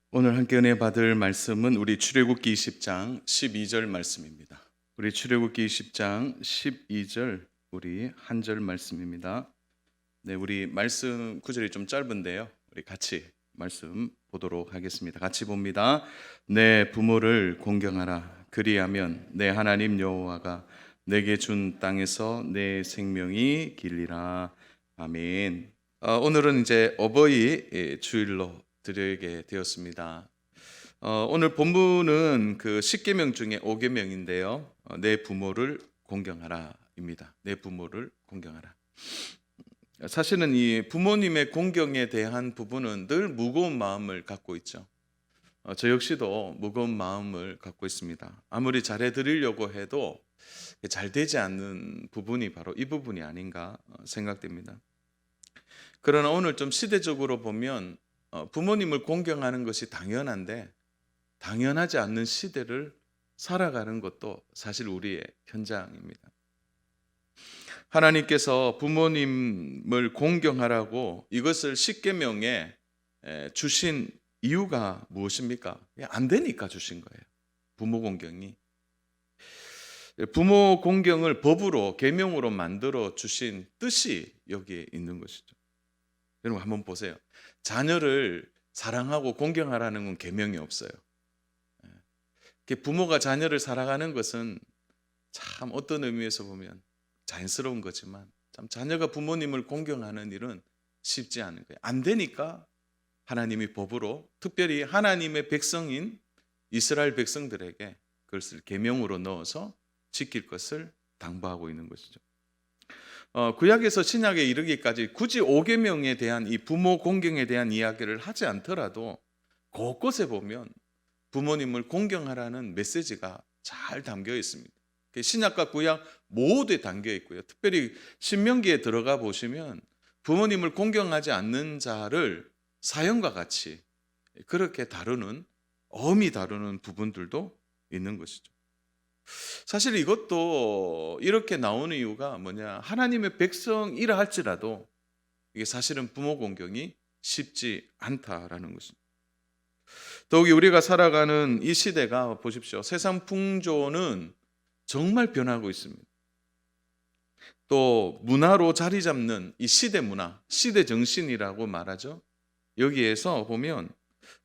오늘 함께 은혜 받을 말씀은 우리 출애굽기 20장 12절 말씀입니다. 우리 출애굽기 20장 12절 우리 한 절 말씀입니다. 네, 우리 말씀 구절이 좀 짧은데요. 우리 같이 말씀 보도록 하겠습니다. 같이 봅니다. 내 부모를 공경하라. 그리하면 내 하나님 여호와가 내게 준 땅에서 내 생명이 길리라. 아멘. 오늘은 이제 어버이 주일로 드리게 되었습니다. 오늘 본문은 그 10계명 중에 5계명인데요. 내 부모를 공경하라입니다. 내 부모를 공경하라. 사실은 이 부모님의 공경에 대한 부분은 늘 무거운 마음을 갖고 있죠. 저 역시도 무거운 마음을 갖고 있습니다. 아무리 잘해 드리려고 해도 잘 되지 않는 부분이 바로 이 부분이 아닌가 생각됩니다. 그러나 오늘 좀 시대적으로 보면 부모님을 공경하는 것이 당연한데 당연하지 않는 시대를 살아가는 것도 사실 우리의 현장입니다. 하나님께서 부모님을 공경하라고 이것을 십계명에 주신 이유가 무엇입니까? 안 되니까 주신 거예요. 부모 공경이. 부모 공경을 법으로 계명으로 만들어 주신 뜻이 여기에 있는 것이죠. 여러분 한번 보세요. 자녀를 사랑하고 공경하라는 건 계명이 없어요. 부모가 자녀를 사랑하는 것은 참 어떤 의미에서 보면 자연스러운 거지만 참 자녀가 부모님을 공경하는 일은 쉽지 않은 거예요. 안 되니까 하나님이 법으로 특별히 하나님의 백성인 이스라엘 백성들에게 그것을 계명으로 넣어서 지킬 것을 당부하고 있는 것이죠. 구약에서 신약에 이르기까지 굳이 5계명에 대한 이 부모 공경에 대한 이야기를 하지 않더라도 곳곳에 보면 부모님을 공경하라는 메시지가 잘 담겨 있습니다. 신약과 구약 모두에 담겨 있고요. 특별히 신명기에 들어가 보시면 부모님을 공경하지 않는 자를 사형과 같이 그렇게 다루는 엄히 다루는 부분들도 있는 것이죠. 사실 이것도 이렇게 나오는 이유가 뭐냐? 하나님의 백성이라 할지라도 이게 사실은 부모 공경이 쉽지 않다라는 것입니다. 더욱이 우리가 살아가는 이 시대가 보십시오. 세상 풍조는 정말 변하고 있습니다. 또 문화로 자리 잡는 이 시대 문화, 시대 정신이라고 말하죠. 여기에서 보면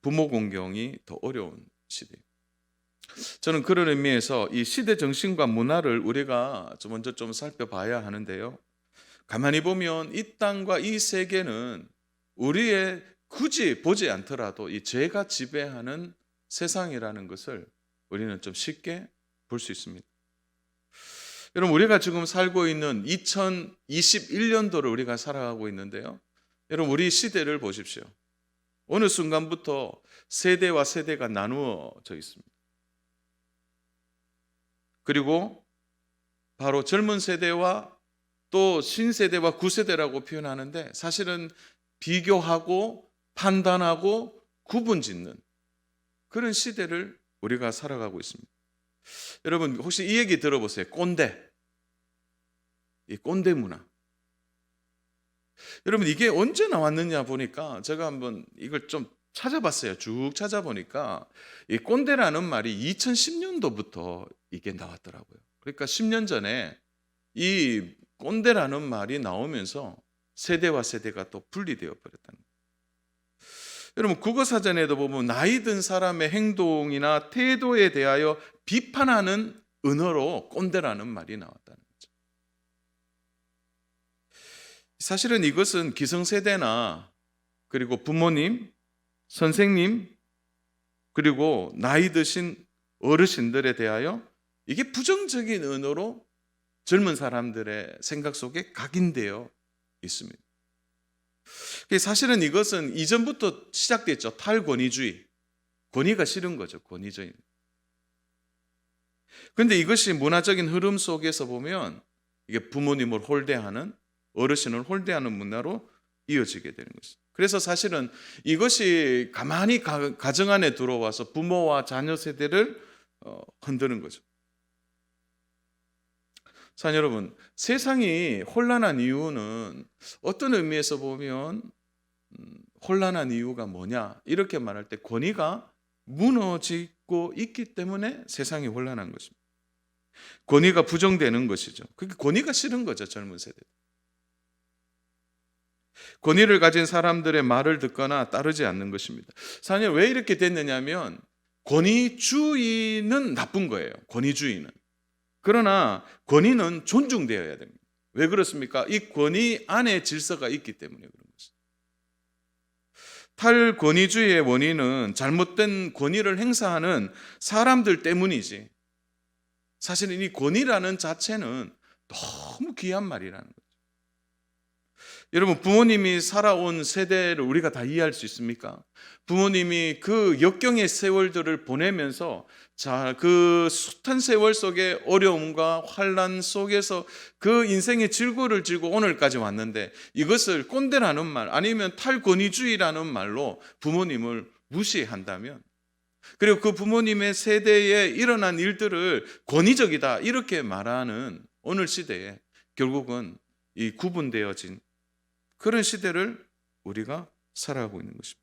부모 공경이 더 어려운 시대예요. 저는 그런 의미에서 이 시대 정신과 문화를 우리가 먼저 좀 살펴봐야 하는데요. 가만히 보면 이 땅과 이 세계는 우리의 굳이 보지 않더라도 이 죄가 지배하는 세상이라는 것을 우리는 좀 쉽게 볼 수 있습니다. 여러분 우리가 지금 살고 있는 2021년도를 우리가 살아가고 있는데요. 여러분 우리 시대를 보십시오. 어느 순간부터 세대와 세대가 나누어져 있습니다. 그리고 바로 젊은 세대와 또 신세대와 구세대라고 표현하는데 사실은 비교하고 판단하고 구분짓는 그런 시대를 우리가 살아가고 있습니다. 여러분 혹시 이 얘기 들어보세요. 꼰대. 이 꼰대 문화. 여러분 이게 언제 나왔느냐 보니까 제가 한번 이걸 좀 찾아봤어요. 쭉 찾아보니까 이 꼰대라는 말이 2010년도부터 이게 나왔더라고요. 그러니까 10년 전에 이 꼰대라는 말이 나오면서 세대와 세대가 또 분리되어 버렸다는 거예요. 여러분 국어사전에도 보면 나이 든 사람의 행동이나 태도에 대하여 비판하는 은어로 꼰대라는 말이 나왔다는 거죠. 사실은 이것은 기성세대나 그리고 부모님, 선생님 그리고 나이 드신 어르신들에 대하여 이게 부정적인 언어로 젊은 사람들의 생각 속에 각인되어 있습니다. 사실은 이것은 이전부터 시작됐죠. 탈권위주의. 권위가 싫은 거죠. 권위주의. 그런데 이것이 문화적인 흐름 속에서 보면 이게 부모님을 홀대하는 어르신을 홀대하는 문화로 이어지게 되는 것입니다. 그래서 사실은 이것이 가만히 가정 안에 들어와서 부모와 자녀 세대를 흔드는 거죠. 자, 여러분, 세상이 혼란한 이유는 어떤 의미에서 보면 혼란한 이유가 뭐냐? 이렇게 말할 때 권위가 무너지고 있기 때문에 세상이 혼란한 것입니다. 권위가 부정되는 것이죠. 그게 권위가 싫은 거죠, 젊은 세대. 권위를 가진 사람들의 말을 듣거나 따르지 않는 것입니다. 사실 왜 이렇게 됐느냐면 권위주의는 나쁜 거예요. 권위주의는. 그러나 권위는 존중되어야 됩니다. 왜 그렇습니까? 이 권위 안에 질서가 있기 때문에 그런 것입니다. 탈권위주의의 원인은 잘못된 권위를 행사하는 사람들 때문이지, 사실은 이 권위라는 자체는 너무 귀한 말이라는 거죠. 여러분, 부모님이 살아온 세대를 우리가 다 이해할 수 있습니까? 부모님이 그 역경의 세월들을 보내면서 그 숱한 세월 속에 어려움과 환난 속에서 그 인생의 질고를 지고 오늘까지 왔는데, 이것을 꼰대라는 말 아니면 탈권위주의라는 말로 부모님을 무시한다면, 그리고 그 부모님의 세대에 일어난 일들을 권위적이다 이렇게 말하는 오늘 시대에 결국은 이 구분되어진 그런 시대를 우리가 살아가고 있는 것입니다.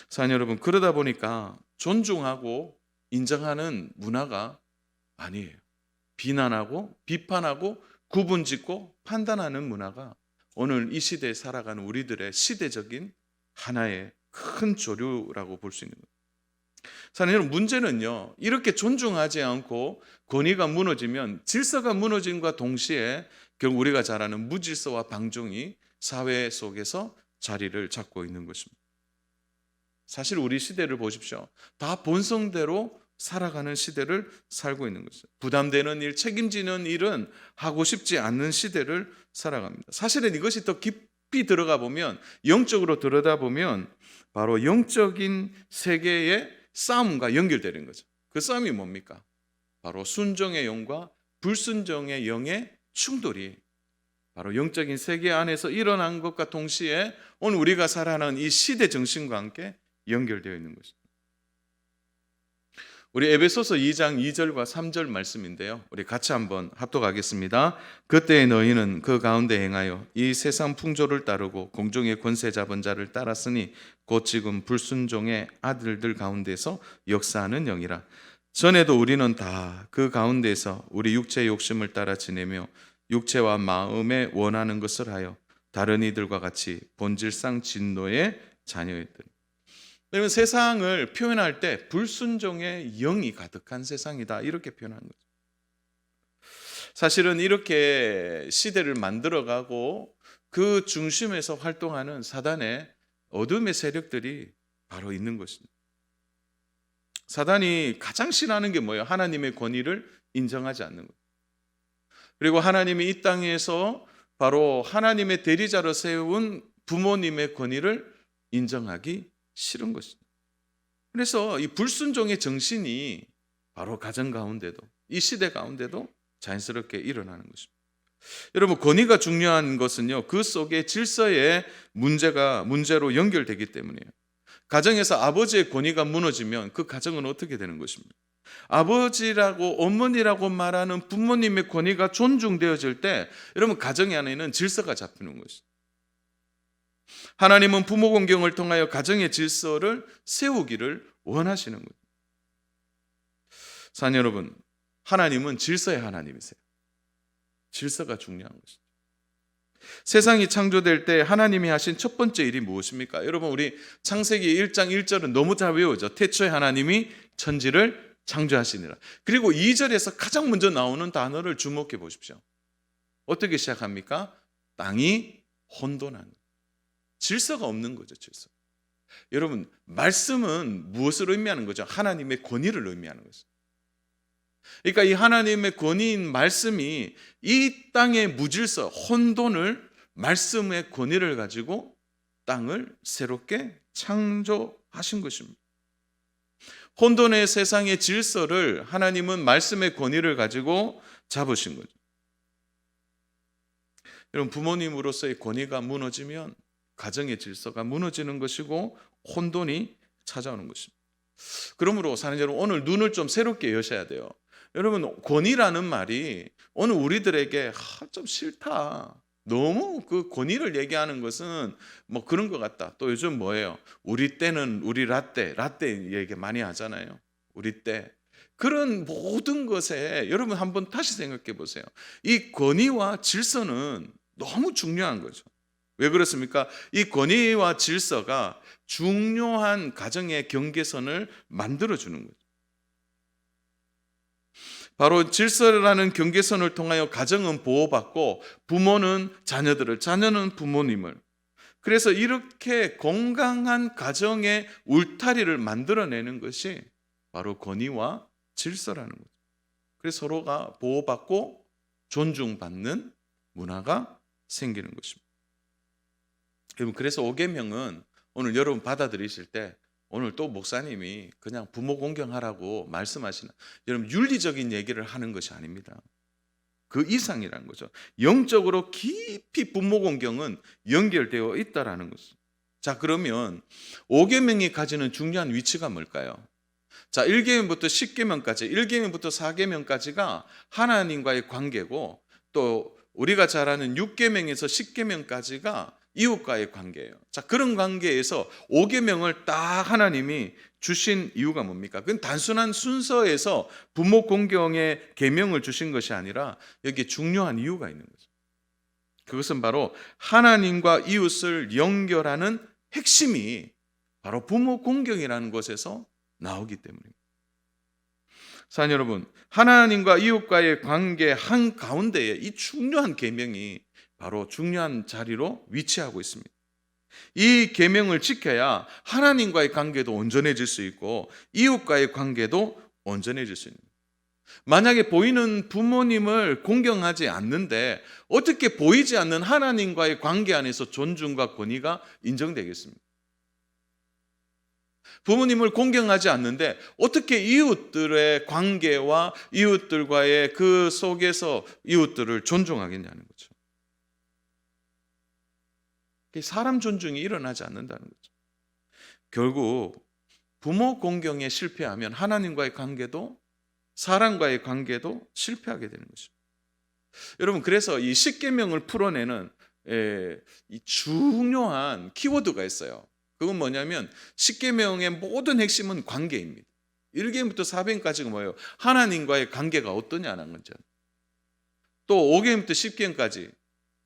사랑하는 여러분, 그러다 보니까 존중하고 인정하는 문화가 아니에요. 비난하고 비판하고 구분짓고 판단하는 문화가 오늘 이 시대에 살아가는 우리들의 시대적인 하나의 큰 조류라고 볼 수 있는 거예요. 사랑하는 여러분, 문제는요, 이렇게 존중하지 않고 권위가 무너지면 질서가 무너짐과 동시에 결국 우리가 잘 아는 무질서와 방종이 사회 속에서 자리를 잡고 있는 것입니다. 사실 우리 시대를 보십시오. 다 본성대로 살아가는 시대를 살고 있는 것이죠. 부담되는 일, 책임지는 일은 하고 싶지 않는 시대를 살아갑니다. 사실은 이것이 더 깊이 들어가 보면, 영적으로 들여다보면 바로 영적인 세계의 싸움과 연결되는 거죠. 그 싸움이 뭡니까? 바로 순종의 영과 불순종의 영의 충돌이 바로 영적인 세계 안에서 일어난 것과 동시에 오늘 우리가 살아가는 이 시대 정신과 함께 연결되어 있는 것입니다. 우리 에베소서 2장 2절과 3절 말씀인데요, 우리 같이 한번 합독하겠습니다. 그때 너희는 그 가운데 행하여 이 세상 풍조를 따르고 공중의 권세 잡은 자를 따랐으니 곧 지금 불순종의 아들들 가운데서 역사하는 영이라. 전에도 우리는 다 그 가운데서 우리 육체의 욕심을 따라 지내며 육체와 마음에 원하는 것을 하여 다른 이들과 같이 본질상 진노의 자녀였더니. 그러면 세상을 표현할 때 불순종의 영이 가득한 세상이다 이렇게 표현하는 거죠. 사실은 이렇게 시대를 만들어가고 그 중심에서 활동하는 사단의 어둠의 세력들이 바로 있는 것입니다. 사단이 가장 싫어하는 게 뭐예요? 하나님의 권위를 인정하지 않는 것. 그리고 하나님이 이 땅에서 바로 하나님의 대리자로 세운 부모님의 권위를 인정하기 싫은 것입니다. 그래서 이 불순종의 정신이 바로 가정 가운데도, 이 시대 가운데도 자연스럽게 일어나는 것입니다. 여러분, 권위가 중요한 것은요, 그 속에 질서의 문제로 연결되기 때문이에요. 가정에서 아버지의 권위가 무너지면 그 가정은 어떻게 되는 것입니까? 아버지라고 어머니라고 말하는 부모님의 권위가 존중되어질 때 여러분, 가정 안에는 질서가 잡히는 것이죠. 하나님은 부모 공경을 통하여 가정의 질서를 세우기를 원하시는 거예요. 사랑하는 여러분, 하나님은 질서의 하나님이세요. 질서가 중요한 것이죠. 세상이 창조될 때 하나님이 하신 첫 번째 일이 무엇입니까? 여러분, 우리 창세기 1장 1절은 너무 잘 외우죠. 태초에 하나님이 천지를 창조하시니라. 그리고 2절에서 가장 먼저 나오는 단어를 주목해 보십시오. 어떻게 시작합니까? 땅이 혼돈한, 질서가 없는 거죠. 질서. 여러분, 말씀은 무엇을 의미하는 거죠? 하나님의 권위를 의미하는 거죠. 그러니까 이 하나님의 권위인 말씀이 이 땅의 무질서, 혼돈을 말씀의 권위를 가지고 땅을 새롭게 창조하신 것입니다. 혼돈의 세상의 질서를 하나님은 말씀의 권위를 가지고 잡으신 거죠. 여러분, 부모님으로서의 권위가 무너지면 가정의 질서가 무너지는 것이고 혼돈이 찾아오는 것입니다. 그러므로 사랑하는 여러분, 오늘 눈을 좀 새롭게 여셔야 돼요. 여러분, 권위라는 말이 오늘 우리들에게 좀 싫다, 너무 그 권위를 얘기하는 것은 뭐 그런 것 같다. 또 요즘 뭐예요? 우리 때는 우리 라떼 얘기 많이 하잖아요. 우리 때. 그런 모든 것에 여러분 한번 다시 생각해 보세요. 이 권위와 질서는 너무 중요한 거죠. 왜 그렇습니까? 이 권위와 질서가 중요한 가정의 경계선을 만들어 주는 거죠. 바로 질서라는 경계선을 통하여 가정은 보호받고 부모는 자녀들을, 자녀는 부모님을. 그래서 이렇게 건강한 가정의 울타리를 만들어내는 것이 바로 권위와 질서라는 거죠. 그래서 서로가 보호받고 존중받는 문화가 생기는 것입니다. 여러분, 그래서 5계명은 오늘 여러분 받아들이실 때 오늘 또 목사님이 그냥 부모 공경하라고 말씀하시는, 여러분 윤리적인 얘기를 하는 것이 아닙니다. 그 이상이라는 거죠. 영적으로 깊이 부모 공경은 연결되어 있다라는 거죠. 자, 그러면 5계명이 가지는 중요한 위치가 뭘까요? 자, 1계명부터 10계명까지, 1계명부터 4계명까지가 하나님과의 관계고, 또 우리가 잘 아는 6계명에서 10계명까지가 이웃과의 관계예요. 자, 그런 관계에서 5계명을 딱 하나님이 주신 이유가 뭡니까? 그건 단순한 순서에서 부모 공경의 계명을 주신 것이 아니라 여기에 중요한 이유가 있는 거죠. 그것은 바로 하나님과 이웃을 연결하는 핵심이 바로 부모 공경이라는 것에서 나오기 때문입니다. 사랑하는 여러분, 하나님과 이웃과의 관계 한가운데에 이 중요한 계명이 바로 중요한 자리로 위치하고 있습니다. 이 계명을 지켜야 하나님과의 관계도 온전해질 수 있고 이웃과의 관계도 온전해질 수 있는 거예요. 만약에 보이는 부모님을 공경하지 않는데 어떻게 보이지 않는 하나님과의 관계 안에서 존중과 권위가 인정되겠습니까? 부모님을 공경하지 않는데 어떻게 이웃들의 관계와 이웃들과의 그 속에서 이웃들을 존중하겠냐는 거죠. 사람 존중이 일어나지 않는다는 거죠. 결국 부모 공경에 실패하면 하나님과의 관계도 사람과의 관계도 실패하게 되는 것입니다. 여러분, 그래서 이 십계명을 풀어내는 이 중요한 키워드가 있어요. 그건 뭐냐면 십계명의 모든 핵심은 관계입니다. 1계명부터 4계명까지가 뭐예요? 하나님과의 관계가 어떠냐는 거죠. 또 5계명부터 10계명까지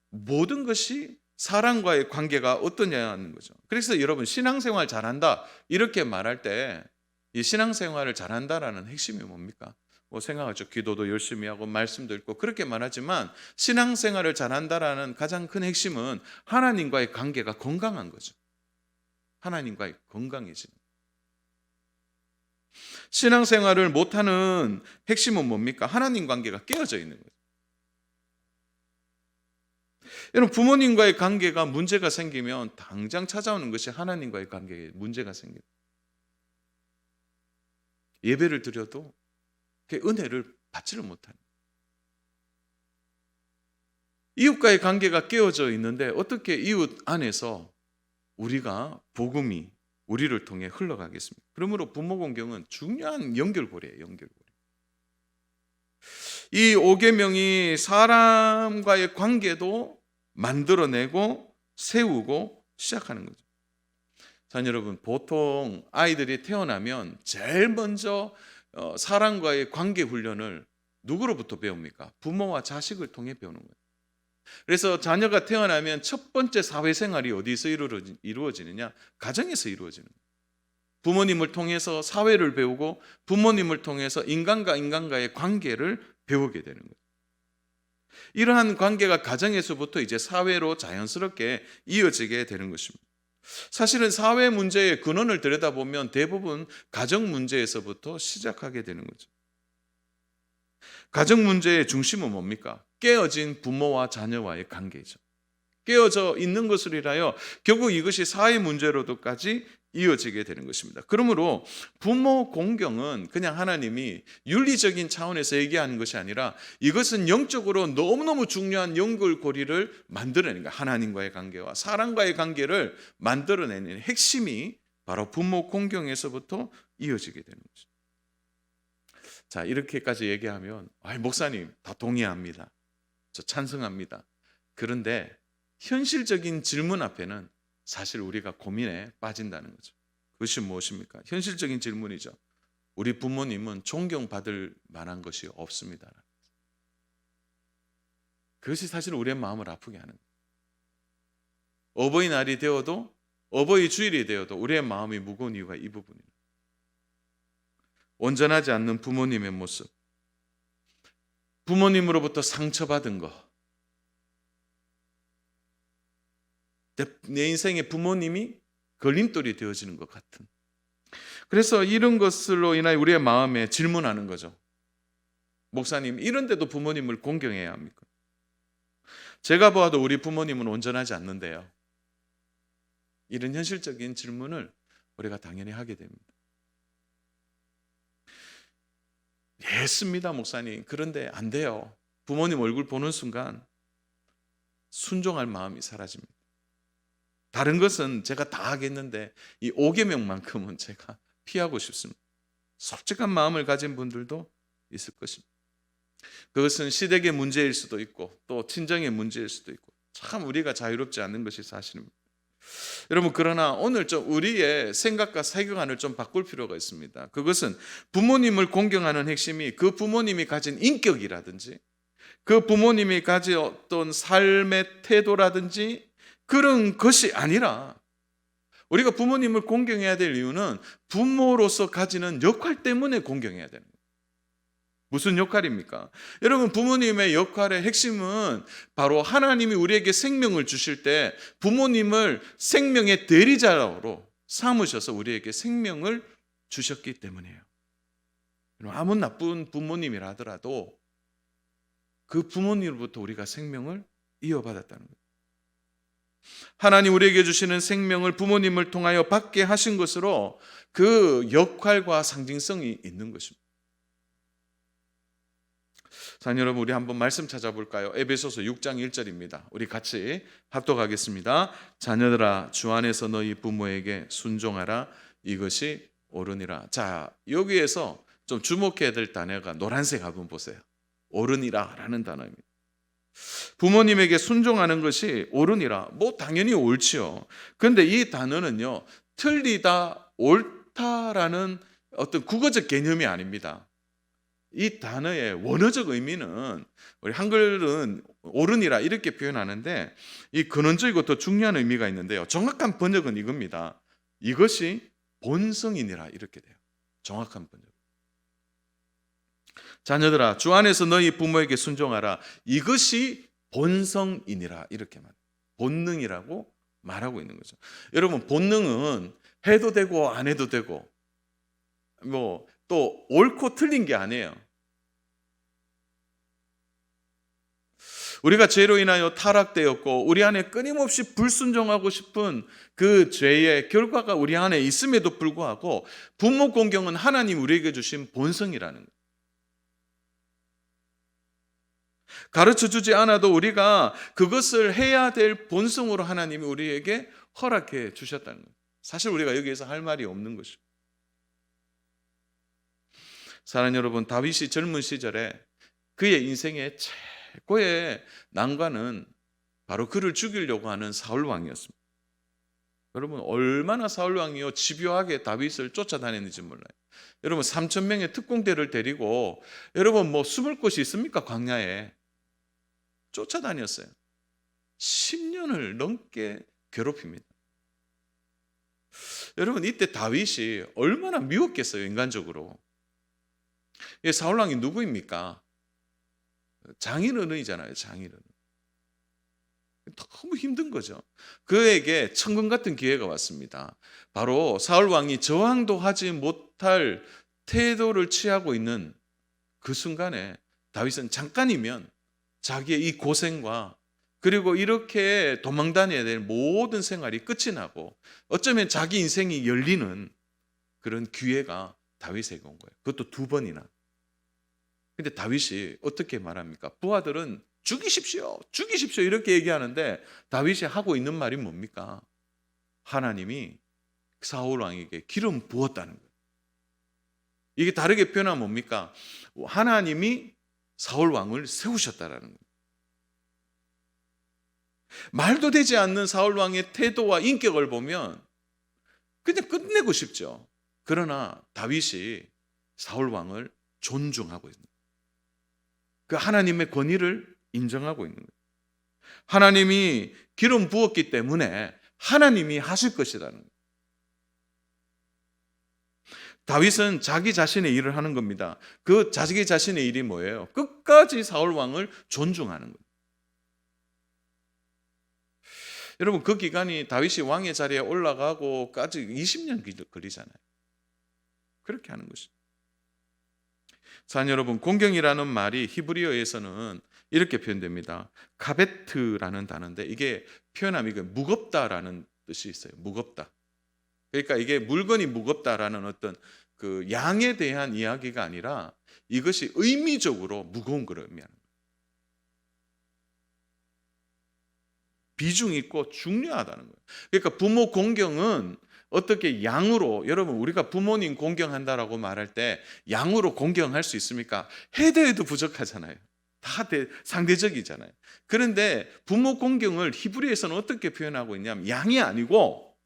모든 것이 사람과의 관계가 어떠냐는 거죠. 그래서 여러분, 신앙생활 잘한다 이렇게 말할 때 이 신앙생활을 잘한다라는 핵심이 뭡니까? 뭐 생각하죠. 기도도 열심히 하고 말씀도 읽고 그렇게 말하지만 신앙생활을 잘한다라는 가장 큰 핵심은 하나님과의 관계가 건강한 거죠. 하나님과의 건강해지는. 신앙생활을 못하는 핵심은 뭡니까? 하나님 관계가 깨어져 있는 거죠. 여러분, 부모님과의 관계가 문제가 생기면 당장 찾아오는 것이 하나님과의 관계에 문제가 생깁니다. 예배를 드려도 그 은혜를 받지를 못하는. 이웃과의 관계가 깨어져 있는데 어떻게 이웃 안에서 우리가 복음이 우리를 통해 흘러가겠습니까? 그러므로 부모 공경은 중요한 연결고리예요. 연결고리. 이 5계명이 사람과의 관계도 만들어내고 세우고 시작하는 거죠. 자, 여러분, 보통 아이들이 태어나면 제일 먼저 사람과의 관계 훈련을 누구로부터 배웁니까? 부모와 자식을 통해 배우는 거예요. 그래서 자녀가 태어나면 첫 번째 사회생활이 어디서 이루어지느냐? 가정에서 이루어지는 거예요. 부모님을 통해서 사회를 배우고 부모님을 통해서 인간과 인간과의 관계를 배우게 되는 거예요. 이러한 관계가 가정에서부터 이제 사회로 자연스럽게 이어지게 되는 것입니다. 사실은 사회 문제의 근원을 들여다보면 대부분 가정 문제에서부터 시작하게 되는 거죠. 가정 문제의 중심은 뭡니까? 깨어진 부모와 자녀와의 관계죠. 깨어져 있는 것을 인하여 결국 이것이 사회 문제로도까지 이어지게 되는 것입니다. 그러므로 부모 공경은 그냥 하나님이 윤리적인 차원에서 얘기하는 것이 아니라 이것은 영적으로 너무너무 중요한 연결고리를 만들어내는 거예요. 하나님과의 관계와 사람과의 관계를 만들어내는 핵심이 바로 부모 공경에서부터 이어지게 되는 거죠. 자, 이렇게까지 얘기하면 목사님 다 동의합니다. 저 찬성합니다. 그런데 현실적인 질문 앞에는 사실 우리가 고민에 빠진다는 거죠. 그것이 무엇입니까? 현실적인 질문이죠. 우리 부모님은 존경받을 만한 것이 없습니다. 그것이 사실 우리의 마음을 아프게 하는 거예요. 어버이날이 되어도 어버이 주일이 되어도 우리의 마음이 무거운 이유가 이 부분이에요. 온전하지 않는 부모님의 모습, 부모님으로부터 상처받은 거, 내 인생의 부모님이 걸림돌이 되어지는 것 같은. 그래서 이런 것으로 인하여 우리의 마음에 질문하는 거죠. 목사님, 이런데도 부모님을 공경해야 합니까? 제가 보아도 우리 부모님은 온전하지 않는데요. 이런 현실적인 질문을 우리가 당연히 하게 됩니다. 했습니다, 목사님. 그런데 안 돼요. 부모님 얼굴 보는 순간 순종할 마음이 사라집니다. 다른 것은 제가 다 하겠는데 이 5계명만큼은 제가 피하고 싶습니다. 솔직한 마음을 가진 분들도 있을 것입니다. 그것은 시댁의 문제일 수도 있고 또 친정의 문제일 수도 있고 참 우리가 자유롭지 않는 것이 사실입니다. 여러분, 그러나 오늘 좀 우리의 생각과 세계관을 좀 바꿀 필요가 있습니다. 그것은 부모님을 공경하는 핵심이 그 부모님이 가진 인격이라든지 그 부모님이 가진 어떤 삶의 태도라든지 그런 것이 아니라 우리가 부모님을 공경해야 될 이유는 부모로서 가지는 역할 때문에 공경해야 됩니다. 무슨 역할입니까? 여러분, 부모님의 역할의 핵심은 바로 하나님이 우리에게 생명을 주실 때 부모님을 생명의 대리자로 삼으셔서 우리에게 생명을 주셨기 때문이에요. 아무 나쁜 부모님이라 하더라도 그 부모님으로부터 우리가 생명을 이어받았다는 거예요. 하나님 우리에게 주시는 생명을 부모님을 통하여 받게 하신 것으로 그 역할과 상징성이 있는 것입니다. 자, 여러분, 우리 한번 말씀 찾아볼까요? 에베소서 6장 1절입니다. 우리 같이 합독하겠습니다. 자녀들아, 주 안에서 너희 부모에게 순종하라. 이것이 옳으니라. 자, 여기에서 좀 주목해야 될 단어가 노란색 한번 보세요. 옳으니라 라는 단어입니다. 부모님에게 순종하는 것이 옳으니라. 뭐 당연히 옳지요. 그런데 이 단어는요, 틀리다, 옳다라는 어떤 국어적 개념이 아닙니다. 이 단어의 원어적 의미는 우리 한글은 옳으니라 이렇게 표현하는데 이 근원적이고 더 중요한 의미가 있는데요. 정확한 번역은 이겁니다. 이것이 본성이니라 이렇게 돼요. 정확한 번역. 자녀들아, 주 안에서 너희 부모에게 순종하라. 이것이 본성이니라 이렇게 말해요. 본능이라고 말하고 있는 거죠. 여러분, 본능은 해도 되고 안 해도 되고 뭐 또 옳고 틀린 게 아니에요. 우리가 죄로 인하여 타락되었고 우리 안에 끊임없이 불순종하고 싶은 그 죄의 결과가 우리 안에 있음에도 불구하고 부모 공경은 하나님 우리에게 주신 본성이라는 거예요. 가르쳐주지 않아도 우리가 그것을 해야 될 본성으로 하나님이 우리에게 허락해 주셨다는 거예요. 사실 우리가 여기에서 할 말이 없는 것이죠. 사랑하는 여러분, 다윗이 젊은 시절에 그의 인생의 최고의 난관은 바로 그를 죽이려고 하는 사울 왕이었습니다. 여러분, 얼마나 사울 왕이요 집요하게 다윗을 쫓아다녔는지 몰라요. 여러분, 3,000명의 특공대를 데리고 여러분 뭐 숨을 곳이 있습니까? 광야에 쫓아다녔어요. 10년을 넘게 괴롭힙니다. 여러분, 이때 다윗이 얼마나 미웠겠어요, 인간적으로. 사울왕이 누구입니까? 장인어른이잖아요, 장인어른. 너무 힘든 거죠. 그에게 천금 같은 기회가 왔습니다. 바로 사울왕이 저항도 하지 못할 태도를 취하고 있는 그 순간에 다윗은 잠깐이면 자기의 이 고생과 그리고 이렇게 도망다녀야 될 모든 생활이 끝이 나고 어쩌면 자기 인생이 열리는 그런 기회가 다윗에게 온 거예요. 그것도 2번이나. 근데 다윗이 어떻게 말합니까? 부하들은 죽이십시오, 죽이십시오 이렇게 얘기하는데 다윗이 하고 있는 말이 뭡니까? 하나님이 사울 왕에게 기름 부었다는 거예요. 이게 다르게 표현하면 뭡니까? 하나님이 사울 왕을 세우셨다라는 거예요. 말도 되지 않는 사울 왕의 태도와 인격을 보면 그냥 끝내고 싶죠. 그러나 다윗이 사울 왕을 존중하고 있는 거예요. 그 하나님의 권위를 인정하고 있는 거예요. 하나님이 기름 부었기 때문에 하나님이 하실 것이라는 거예요. 다윗은 자기 자신의 일을 하는 겁니다. 그 자기 자신의 일이 뭐예요? 끝까지 사울 왕을 존중하는 거예요. 여러분, 그 기간이 다윗이 왕의 자리에 올라가고까지 20년 걸리잖아요. 그렇게 하는 것이죠. 자, 여러분, 공경이라는 말이 히브리어에서는 이렇게 표현됩니다. 카베트라는 단어인데 이게 표현하면 이게 무겁다라는 뜻이 있어요. 무겁다. 그러니까 이게 물건이 무겁다라는 어떤 그 양에 대한 이야기가 아니라 이것이 의미적으로 무거운 걸 의미하는 거예요. 비중 있고 중요하다는 거예요. 그러니까 부모 공경은 어떻게 양으로, 여러분 우리가 부모님 공경한다라고 말할 때 양으로 공경할 수 있습니까? 해도 해도 부족하잖아요. 다 상대적이잖아요. 그런데 부모 공경을 히브리에서는 어떻게 표현하고 있냐면 양이 아니고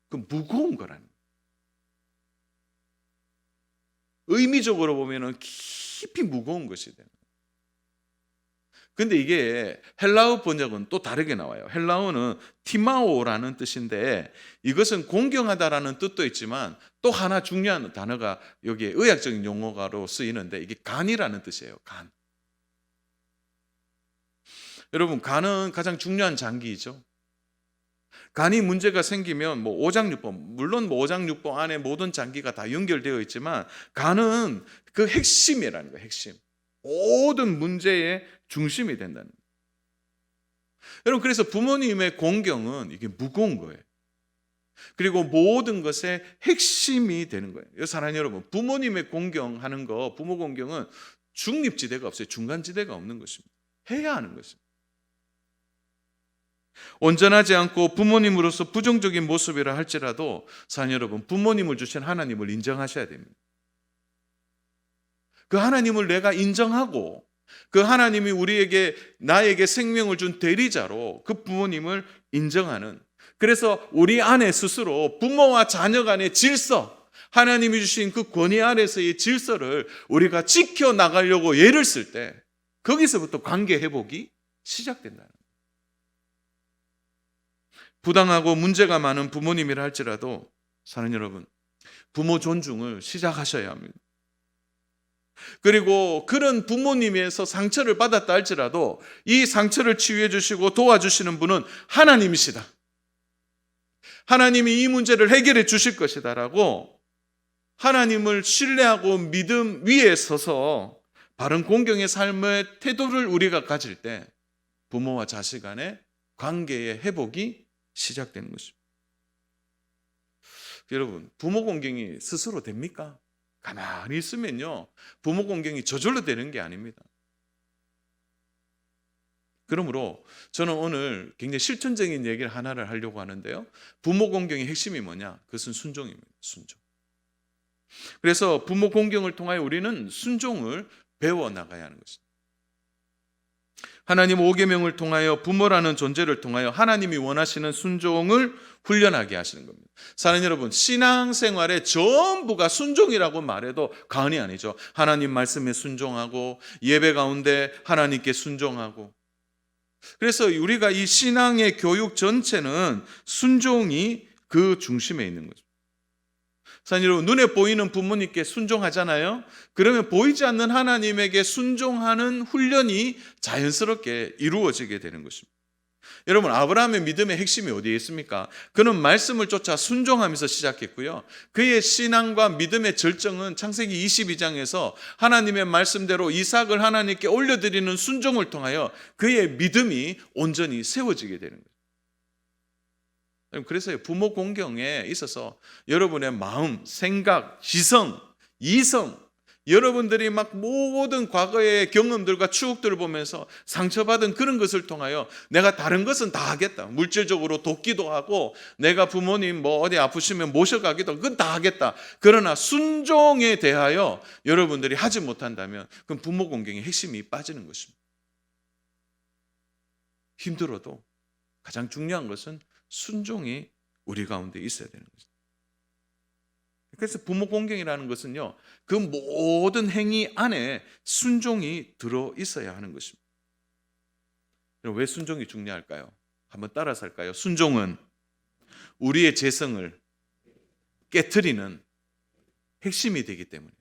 그 무거운 거라는 거예요. 의미적으로 보면은 깊이 무거운 것이 되는 거예요. 근데 이게 헬라어 번역은 또 다르게 나와요. 헬라어는 티마오라는 뜻인데 이것은 공경하다라는 뜻도 있지만 또 하나 중요한 단어가 여기에 의학적인 용어가로 쓰이는데 이게 간이라는 뜻이에요. 간. 여러분, 간은 가장 중요한 장기이죠. 간이 문제가 생기면 뭐 오장육부, 물론 뭐 오장육부 안에 모든 장기가 다 연결되어 있지만 간은 그 핵심이라는 거예요. 핵심. 모든 문제의 중심이 된다는 거예요. 여러분, 그래서 부모님의 공경은 이게 무거운 거예요. 그리고 모든 것의 핵심이 되는 거예요. 사랑하는 여러분, 부모님의 공경하는 거, 부모 공경은 중립지대가 없어요. 중간지대가 없는 것입니다. 해야 하는 것입니다. 온전하지 않고 부모님으로서 부정적인 모습이라 할지라도 사랑하는 여러분, 부모님을 주신 하나님을 인정하셔야 됩니다. 그 하나님을 내가 인정하고 그 하나님이 우리에게 나에게 생명을 준 대리자로 그 부모님을 인정하는, 그래서 우리 안에 스스로 부모와 자녀 간의 질서, 하나님이 주신 그 권위 아래서의 질서를 우리가 지켜나가려고 애를 쓸 때 거기서부터 관계 회복이 시작된다는 거예요. 부당하고 문제가 많은 부모님이라 할지라도 사랑하는 여러분, 부모 존중을 시작하셔야 합니다. 그리고 그런 부모님에서 상처를 받았다 할지라도 이 상처를 치유해 주시고 도와주시는 분은 하나님이시다. 하나님이 이 문제를 해결해 주실 것이다라고 하나님을 신뢰하고 믿음 위에 서서 바른 공경의 삶의 태도를 우리가 가질 때 부모와 자식 간의 관계의 회복이 시작되는 것입니다. 여러분, 부모 공경이 스스로 됩니까? 가만히 있으면요, 부모 공경이 저절로 되는 게 아닙니다. 그러므로 저는 오늘 굉장히 실천적인 얘기를 하나를 하려고 하는데요. 부모 공경의 핵심이 뭐냐? 그것은 순종입니다. 순종. 그래서 부모 공경을 통하여 우리는 순종을 배워나가야 하는 것입니다. 하나님 5계명을 통하여 부모라는 존재를 통하여 하나님이 원하시는 순종을 훈련하게 하시는 겁니다. 사랑하는 여러분, 신앙생활의 전부가 순종이라고 말해도 과언이 아니죠. 하나님 말씀에 순종하고 예배 가운데 하나님께 순종하고, 그래서 우리가 이 신앙의 교육 전체는 순종이 그 중심에 있는 거죠. 사랑하는 여러분, 눈에 보이는 부모님께 순종하잖아요. 그러면 보이지 않는 하나님에게 순종하는 훈련이 자연스럽게 이루어지게 되는 것입니다. 여러분, 아브라함의 믿음의 핵심이 어디에 있습니까? 그는 말씀을 쫓아 순종하면서 시작했고요. 그의 신앙과 믿음의 절정은 창세기 22장에서 하나님의 말씀대로 이삭을 하나님께 올려드리는 순종을 통하여 그의 믿음이 온전히 세워지게 되는 거예요. 그래서 부모 공경에 있어서 여러분의 마음, 생각, 지성, 이성, 여러분들이 막 모든 과거의 경험들과 추억들을 보면서 상처받은 그런 것을 통하여 내가 다른 것은 다 하겠다. 물질적으로 돕기도 하고 내가 부모님 뭐 어디 아프시면 모셔가기도 하고 그건 다 하겠다. 그러나 순종에 대하여 여러분들이 하지 못한다면 그럼 부모 공경의 핵심이 빠지는 것입니다. 힘들어도 가장 중요한 것은 순종이 우리 가운데 있어야 되는 거죠. 그래서 부모 공경이라는 것은요, 그 모든 행위 안에 순종이 들어 있어야 하는 것입니다. 그럼 왜 순종이 중요할까요? 한번 따라서 할까요? 순종은 우리의 재성을 깨트리는 핵심이 되기 때문에.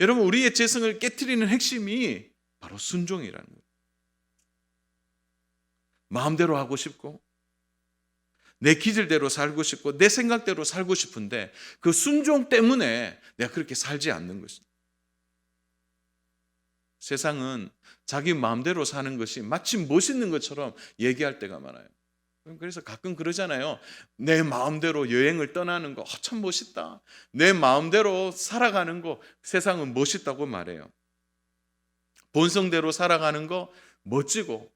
여러분, 우리의 재성을 깨트리는 핵심이 바로 순종이라는 거예요. 마음대로 하고 싶고, 내 기질대로 살고 싶고, 내 생각대로 살고 싶은데 그 순종 때문에 내가 그렇게 살지 않는 것입니다. 세상은 자기 마음대로 사는 것이 마치 멋있는 것처럼 얘기할 때가 많아요. 그래서 가끔 그러잖아요. 내 마음대로 여행을 떠나는 거 참 멋있다. 내 마음대로 살아가는 거 세상은 멋있다고 말해요. 본성대로 살아가는 거 멋지고,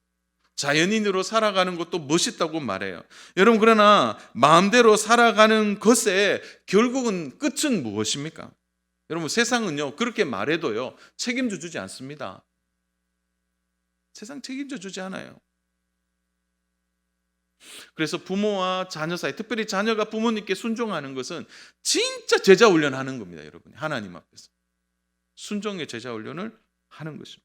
자연인으로 살아가는 것도 멋있다고 말해요. 여러분, 그러나 마음대로 살아가는 것의 결국은 끝은 무엇입니까? 여러분, 세상은요 그렇게 말해도요 책임져 주지 않습니다. 세상 책임져 주지 않아요. 그래서 부모와 자녀 사이, 특별히 자녀가 부모님께 순종하는 것은 진짜 제자 훈련하는 겁니다. 여러분, 하나님 앞에서 순종의 제자 훈련을 하는 것입니다.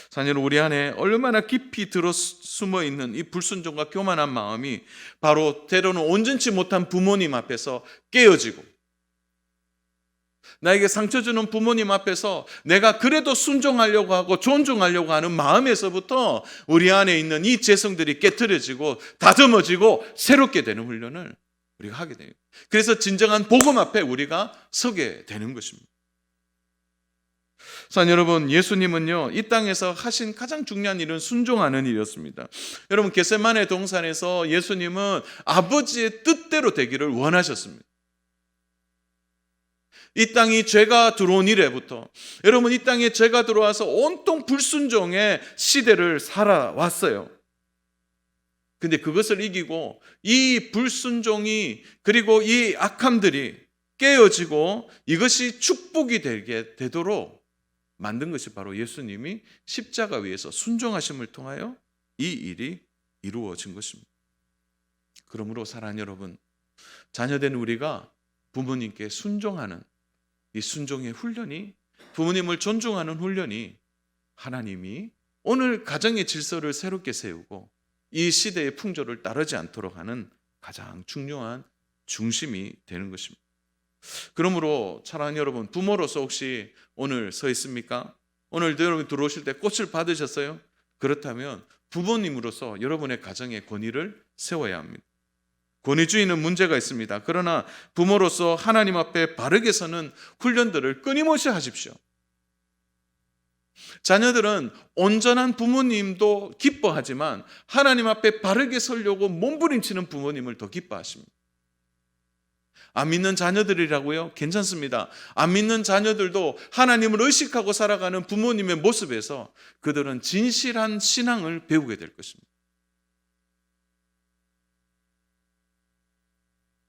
자녀는 우리 안에 얼마나 깊이 들어 숨어 있는 이 불순종과 교만한 마음이 바로 때로는 온전치 못한 부모님 앞에서 깨어지고, 나에게 상처 주는 부모님 앞에서 내가 그래도 순종하려고 하고 존중하려고 하는 마음에서부터 우리 안에 있는 이 재성들이 깨트려지고 다듬어지고 새롭게 되는 훈련을 우리가 하게 돼요. 그래서 진정한 복음 앞에 우리가 서게 되는 것입니다. 자, 여러분, 예수님은요 이 땅에서 하신 가장 중요한 일은 순종하는 일이었습니다. 여러분, 겟세마네 동산에서 예수님은 아버지의 뜻대로 되기를 원하셨습니다. 이 땅이 죄가 들어온 이래부터, 여러분, 이 땅에 죄가 들어와서 온통 불순종의 시대를 살아왔어요. 근데 그것을 이기고 이 불순종이, 그리고 이 악함들이 깨어지고 이것이 축복이 되게 되도록 만든 것이 바로 예수님이 십자가 위에서 순종하심을 통하여 이 일이 이루어진 것입니다. 그러므로 사랑하는 여러분, 자녀된 우리가 부모님께 순종하는 이 순종의 훈련이, 부모님을 존중하는 훈련이 하나님이 오늘 가정의 질서를 새롭게 세우고 이 시대의 풍조를 따르지 않도록 하는 가장 중요한 중심이 되는 것입니다. 그러므로 사랑하는 여러분, 부모로서 혹시 오늘 서 있습니까? 오늘도 여러분 들어오실 때 꽃을 받으셨어요? 그렇다면 부모님으로서 여러분의 가정에 권위를 세워야 합니다. 권위주의는 문제가 있습니다. 그러나 부모로서 하나님 앞에 바르게 서는 훈련들을 끊임없이 하십시오. 자녀들은 온전한 부모님도 기뻐하지만 하나님 앞에 바르게 서려고 몸부림치는 부모님을 더 기뻐하십니다. 안 믿는 자녀들이라고요? 괜찮습니다. 안 믿는 자녀들도 하나님을 의식하고 살아가는 부모님의 모습에서 그들은 진실한 신앙을 배우게 될 것입니다.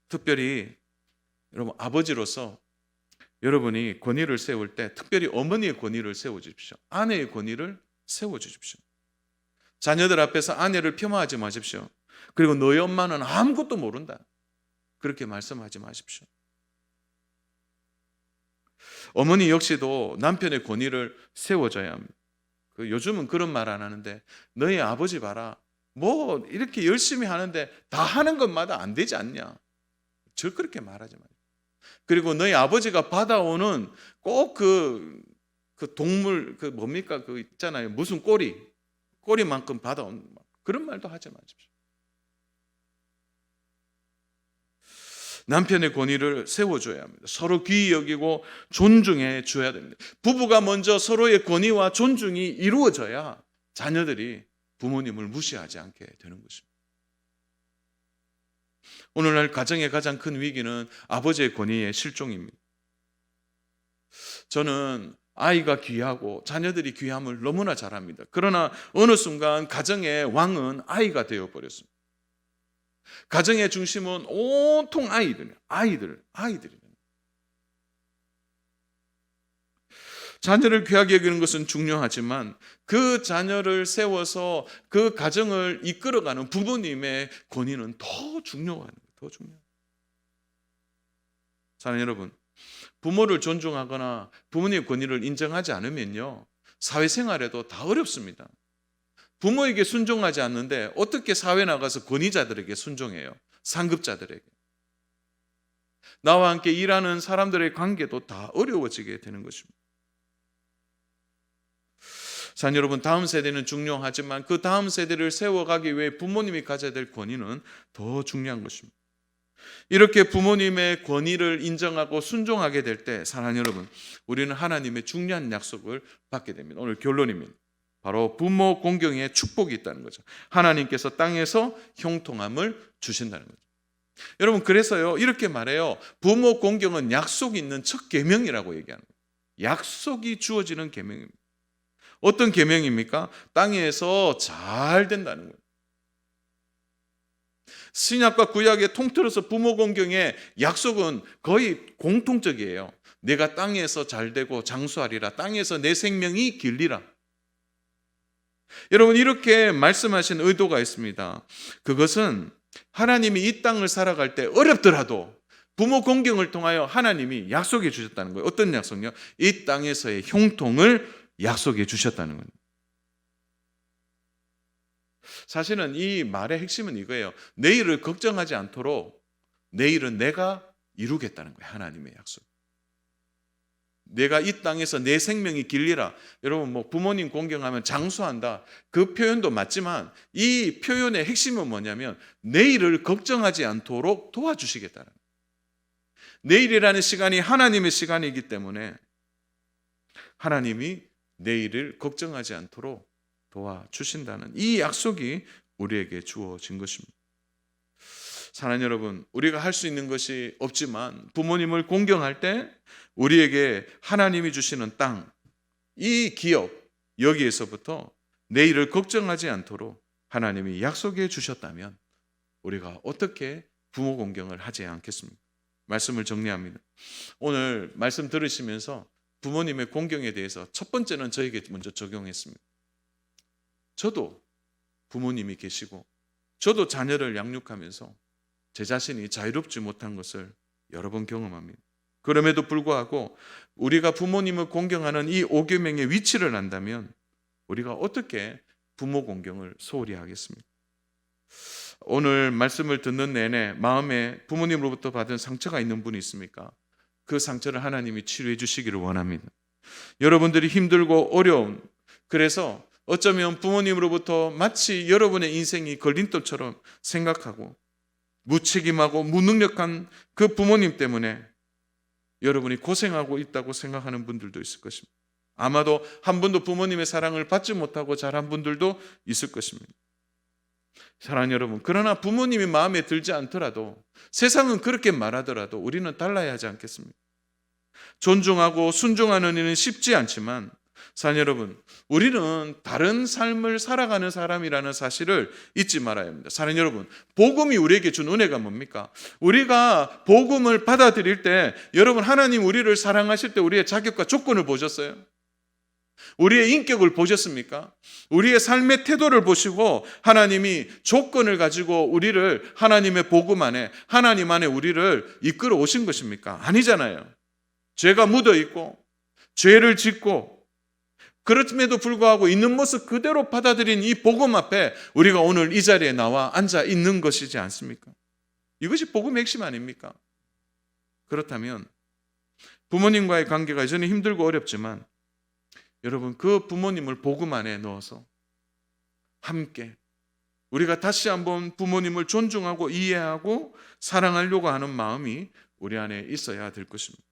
특별히 여러분, 아버지로서 여러분이 권위를 세울 때 특별히 어머니의 권위를 세워주십시오. 아내의 권위를 세워주십시오. 자녀들 앞에서 아내를 폄하하지 마십시오. 그리고 너희 엄마는 아무것도 모른다, 그렇게 말씀하지 마십시오. 어머니 역시도 남편의 권위를 세워줘야 합니다. 요즘은 그런 말 안 하는데, 너희 아버지 봐라, 뭐 이렇게 열심히 하는데 다 하는 것마다 안 되지 않냐, 절 그렇게 말하지 마요. 그리고 너희 아버지가 받아오는 꼭 그 동물 뭡니까, 그 있잖아요, 무슨 꼬리만큼 받아온 그런 말도 하지 마십시오. 남편의 권위를 세워줘야 합니다. 서로 귀히 여기고 존중해 줘야 됩니다. 부부가 먼저 서로의 권위와 존중이 이루어져야 자녀들이 부모님을 무시하지 않게 되는 것입니다. 오늘날 가정의 가장 큰 위기는 아버지의 권위의 실종입니다. 저는 아이가 귀하고 자녀들이 귀함을 너무나 잘 압니다. 그러나 어느 순간 가정의 왕은 아이가 되어버렸습니다. 가정의 중심은 온통 아이들이에요. 자녀를 귀하게 여기는 것은 중요하지만 그 자녀를 세워서 그 가정을 이끌어가는 부모님의 권위는 더 중요한 거예요. 더 중요해요. 사랑하는 여러분, 부모를 존중하거나 부모님의 권위를 인정하지 않으면요, 사회생활에도 다 어렵습니다. 부모에게 순종하지 않는데 어떻게 사회 나가서 권위자들에게 순종해요? 상급자들에게. 나와 함께 일하는 사람들의 관계도 다 어려워지게 되는 것입니다. 자, 여러분, 다음 세대는 중요하지만 그 다음 세대를 세워가기 위해 부모님이 가져야 될 권위는 더 중요한 것입니다. 이렇게 부모님의 권위를 인정하고 순종하게 될 때, 사랑하는 여러분, 우리는 하나님의 중요한 약속을 받게 됩니다. 오늘 결론입니다. 바로 부모 공경에 축복이 있다는 거죠. 하나님께서 땅에서 형통함을 주신다는 거죠. 여러분, 그래서요, 이렇게 말해요. 부모 공경은 약속이 있는 첫 계명이라고 얘기하는 거예요. 약속이 주어지는 계명입니다. 어떤 계명입니까? 땅에서 잘 된다는 거예요. 신약과 구약의 통틀어서 부모 공경의 약속은 거의 공통적이에요. 내가 땅에서 잘 되고 장수하리라. 땅에서 내 생명이 길리라. 여러분, 이렇게 말씀하신 의도가 있습니다. 그것은 하나님이 이 땅을 살아갈 때 어렵더라도 부모 공경을 통하여 하나님이 약속해 주셨다는 거예요. 어떤 약속요? 이 땅에서의 형통을 약속해 주셨다는 거예요. 사실은 이 말의 핵심은 이거예요. 내일을 걱정하지 않도록 내일은 내가 이루겠다는 거예요. 하나님의 약속. 내가 이 땅에서 내 생명이 길리라. 여러분, 뭐 부모님 공경하면 장수한다, 그 표현도 맞지만 이 표현의 핵심은 뭐냐면 내일을 걱정하지 않도록 도와주시겠다는 거예요. 내일이라는 시간이 하나님의 시간이기 때문에 하나님이 내일을 걱정하지 않도록 도와주신다는 이 약속이 우리에게 주어진 것입니다. 사랑하는 여러분, 우리가 할 수 있는 것이 없지만 부모님을 공경할 때 우리에게 하나님이 주시는 땅, 이 기업, 여기에서부터 내일을 걱정하지 않도록 하나님이 약속해 주셨다면 우리가 어떻게 부모 공경을 하지 않겠습니까? 말씀을 정리합니다. 오늘 말씀 들으시면서 부모님의 공경에 대해서 첫 번째는 저에게 먼저 적용했습니다. 저도 부모님이 계시고 저도 자녀를 양육하면서 제 자신이 자유롭지 못한 것을 여러 번 경험합니다. 그럼에도 불구하고 우리가 부모님을 공경하는 이 5계명의 위치를 안다면 우리가 어떻게 부모 공경을 소홀히 하겠습니까? 오늘 말씀을 듣는 내내 마음에 부모님으로부터 받은 상처가 있는 분이 있습니까? 그 상처를 하나님이 치료해 주시기를 원합니다. 여러분들이 힘들고 어려운, 그래서 어쩌면 부모님으로부터 마치 여러분의 인생이 걸림돌처럼 생각하고 무책임하고 무능력한 그 부모님 때문에 여러분이 고생하고 있다고 생각하는 분들도 있을 것입니다. 아마도 한 번도 부모님의 사랑을 받지 못하고 자란 분들도 있을 것입니다. 사랑하는 여러분, 그러나 부모님이 마음에 들지 않더라도, 세상은 그렇게 말하더라도 우리는 달라야 하지 않겠습니까? 존중하고 순종하는 일은 쉽지 않지만 사랑하는 여러분, 우리는 다른 삶을 살아가는 사람이라는 사실을 잊지 말아야 합니다. 사랑하는 여러분, 복음이 우리에게 준 은혜가 뭡니까? 우리가 복음을 받아들일 때, 여러분, 하나님 우리를 사랑하실 때 우리의 자격과 조건을 보셨어요? 우리의 인격을 보셨습니까? 우리의 삶의 태도를 보시고 하나님이 조건을 가지고 우리를 하나님의 복음 안에, 하나님 안에 우리를 이끌어 오신 것입니까? 아니잖아요. 죄가 묻어 있고 죄를 짓고 그렇음에도 불구하고 있는 모습 그대로 받아들인 이 복음 앞에 우리가 오늘 이 자리에 나와 앉아 있는 것이지 않습니까? 이것이 복음의 핵심 아닙니까? 그렇다면 부모님과의 관계가 여전히 힘들고 어렵지만 여러분, 그 부모님을 복음 안에 넣어서 함께 우리가 다시 한번 부모님을 존중하고 이해하고 사랑하려고 하는 마음이 우리 안에 있어야 될 것입니다.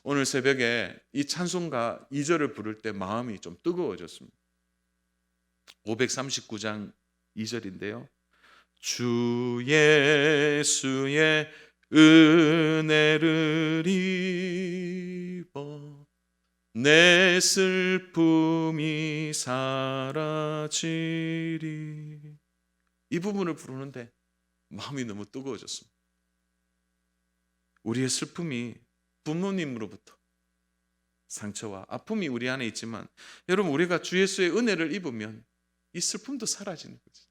오늘 새벽에 이 찬송가 2절을 부를 때 마음이 좀 뜨거워졌습니다. 539장 2절인데요. 주 예수의 은혜를 입어 내 슬픔이 사라지리. 이 부분을 부르는데 마음이 너무 뜨거워졌습니다. 우리의 슬픔이 부모님으로부터 상처와 아픔이 우리 안에 있지만 여러분 우리가 주 예수의 은혜를 입으면 이 슬픔도 사라지는 거죠.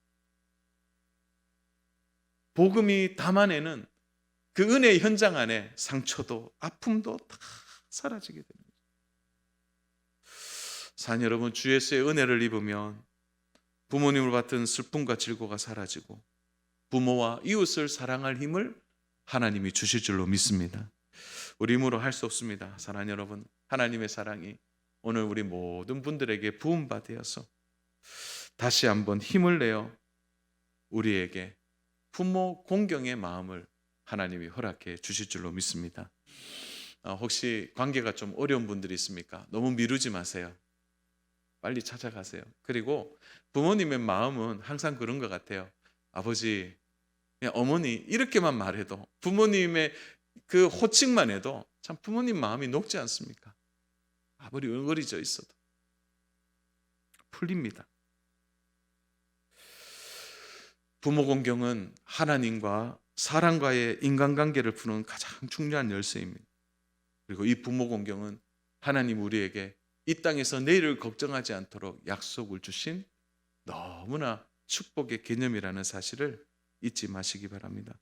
복음이 담아내는 그 은혜의 현장 안에 상처도 아픔도 다 사라지게 됩니다. 사랑 여러분, 주 예수의 은혜를 입으면 부모님을 받은 슬픔과 질고가 사라지고 부모와 이웃을 사랑할 힘을 하나님이 주실 줄로 믿습니다. 우리 힘으로 할 수 없습니다. 사랑 여러분, 하나님의 사랑이 오늘 우리 모든 분들에게 부음받아서 다시 한번 힘을 내어 우리에게 부모 공경의 마음을 하나님이 허락해 주실 줄로 믿습니다. 혹시 관계가 좀 어려운 분들이 있습니까? 너무 미루지 마세요. 빨리 찾아가세요. 그리고 부모님의 마음은 항상 그런 것 같아요. 아버지, 어머니 이렇게만 말해도 부모님의 그 호칭만 해도 참 부모님 마음이 녹지 않습니까? 아무리 응어리져 있어도 풀립니다. 부모 공경은 하나님과 사람과의 인간관계를 푸는 가장 중요한 열쇠입니다. 그리고 이 부모 공경은 하나님 우리에게 이 땅에서 내일을 걱정하지 않도록 약속을 주신 너무나 축복의 개념이라는 사실을 잊지 마시기 바랍니다.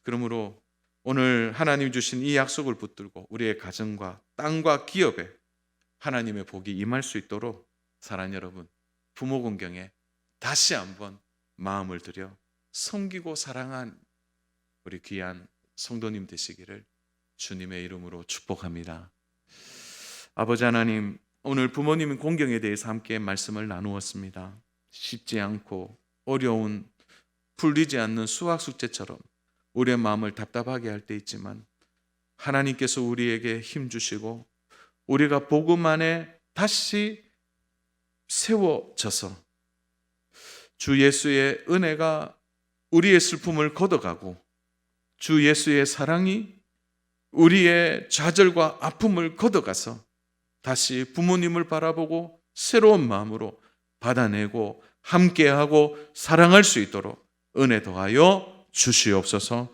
그러므로 오늘 하나님 주신 이 약속을 붙들고 우리의 가정과 땅과 기업에 하나님의 복이 임할 수 있도록 사랑 여러분, 부모 공경에 다시 한번 마음을 들여 섬기고 사랑한 우리 귀한 성도님 되시기를 주님의 이름으로 축복합니다. 아버지 하나님, 오늘 부모님 공경에 대해서 함께 말씀을 나누었습니다. 쉽지 않고 어려운 풀리지 않는 수학 숙제처럼 우리의 마음을 답답하게 할 때 있지만 하나님께서 우리에게 힘 주시고 우리가 복음 안에 다시 세워져서 주 예수의 은혜가 우리의 슬픔을 걷어가고 주 예수의 사랑이 우리의 좌절과 아픔을 걷어가서 다시 부모님을 바라보고 새로운 마음으로 받아내고 함께하고 사랑할 수 있도록 은혜 더하여 주시옵소서.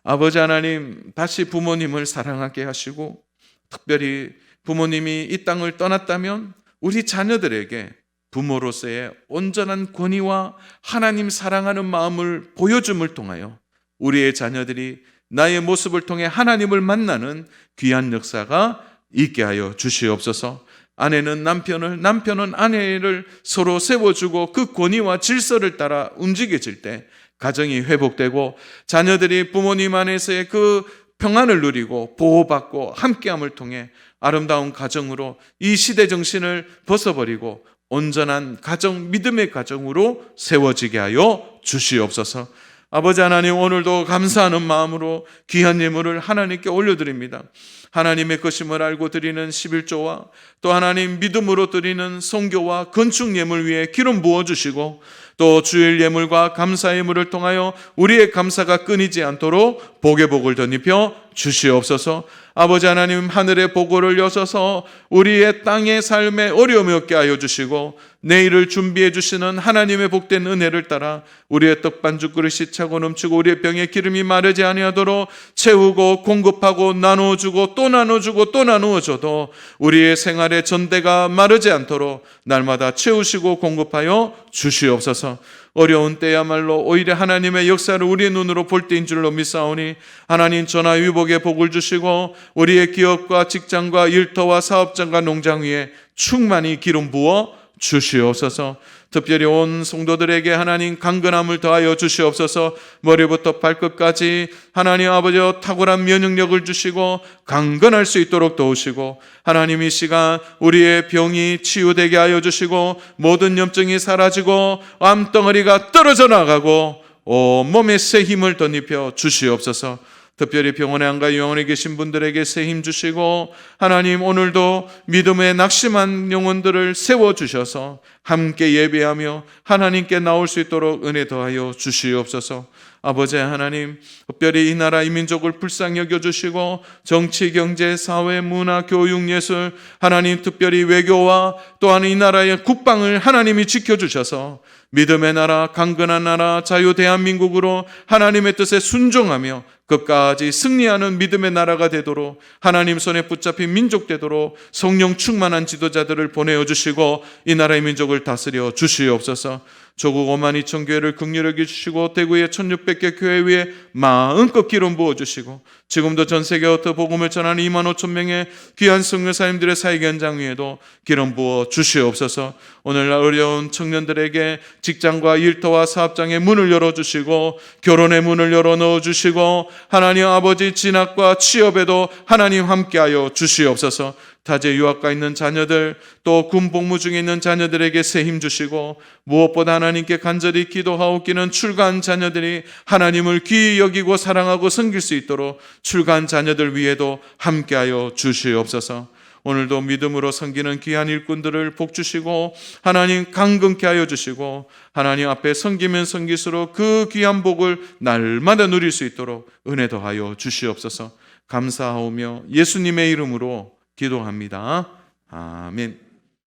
아버지 하나님, 다시 부모님을 사랑하게 하시고 특별히 부모님이 이 땅을 떠났다면 우리 자녀들에게 부모로서의 온전한 권위와 하나님 사랑하는 마음을 보여줌을 통하여 우리의 자녀들이 나의 모습을 통해 하나님을 만나는 귀한 역사가 있게 하여 주시옵소서. 아내는 남편을, 남편은 아내를 서로 세워주고 그 권위와 질서를 따라 움직여질 때 가정이 회복되고 자녀들이 부모님 안에서의 그 평안을 누리고 보호받고 함께함을 통해 아름다운 가정으로 이 시대 정신을 벗어버리고 온전한 가정, 믿음의 가정으로 세워지게 하여 주시옵소서. 아버지 하나님, 오늘도 감사하는 마음으로 귀한 예물을 하나님께 올려드립니다. 하나님의 것임을 알고 드리는 11조와 또 하나님 믿음으로 드리는 성교와 건축 예물 위에 기름 부어주시고 또 주일 예물과 감사 예물을 통하여 우리의 감사가 끊이지 않도록 복의 복을 덧입혀 주시옵소서. 아버지 하나님, 하늘의 보고를 여셔서 우리의 땅의 삶에 어려움이 없게 하여 주시고 내일을 준비해 주시는 하나님의 복된 은혜를 따라 우리의 떡반죽 그릇이 차고 넘치고 우리의 병에 기름이 마르지 아니하도록 채우고 공급하고 나누어주고 또 나누어주고 또 나누어줘도 우리의 생활의 전대가 마르지 않도록 날마다 채우시고 공급하여 주시옵소서. 어려운 때야말로 오히려 하나님의 역사를 우리의 눈으로 볼 때인 줄로 믿사오니 하나님 전화 위복의 복을 주시고 우리의 기업과 직장과 일터와 사업장과 농장 위에 충만히 기름 부어 주시옵소서. 특별히 온 성도들에게 하나님 강건함을 더하여 주시옵소서. 머리부터 발끝까지 하나님 아버지여 탁월한 면역력을 주시고 강건할 수 있도록 도우시고 하나님 이 시간 우리의 병이 치유되게 하여 주시고 모든 염증이 사라지고 암덩어리가 떨어져 나가고 온몸에 새 힘을 덧입혀 주시옵소서. 특별히 병원에 안가 영원히 계신 분들에게 새 힘 주시고 하나님 오늘도 믿음에 낙심한 영혼들을 세워주셔서 함께 예배하며 하나님께 나올 수 있도록 은혜 더하여 주시옵소서. 아버지 하나님, 특별히 이 나라 이 민족을 불쌍히 여겨주시고 정치, 경제, 사회, 문화, 교육, 예술, 하나님 특별히 외교와 또한 이 나라의 국방을 하나님이 지켜주셔서 믿음의 나라, 강건한 나라, 자유 대한민국으로 하나님의 뜻에 순종하며 끝까지 승리하는 믿음의 나라가 되도록 하나님 손에 붙잡힌 민족 되도록 성령 충만한 지도자들을 보내어 주시고 이 나라의 민족을 다스려 주시옵소서. 조국 5만 2천 교회를 긍휼히 여기주시고 대구의 1600개 교회 위에 마음껏 기름 부어주시고 지금도 전 세계부터 복음을 전하는 2만 5천 명의 귀한 선교사님들의 사역 현장 위에도 기름 부어 주시옵소서. 오늘날 어려운 청년들에게 직장과 일터와 사업장의 문을 열어주시고 결혼의 문을 열어 넣어주시고 하나님 아버지 진학과 취업에도 하나님 함께하여 주시옵소서. 타지에 유학가 있는 자녀들 또 군 복무 중에 있는 자녀들에게 새 힘 주시고 무엇보다 하나님께 간절히 기도하옵기는 출가한 자녀들이 하나님을 귀히 여기고 사랑하고 섬길 수 있도록 출가한 자녀들 위에도 함께하여 주시옵소서. 오늘도 믿음으로 섬기는 귀한 일꾼들을 복 주시고 하나님 강건케 하여 주시고 하나님 앞에 섬기면 섬길수록 그 귀한 복을 날마다 누릴 수 있도록 은혜 더하여 주시옵소서. 감사하오며 예수님의 이름으로 기도합니다. 아멘.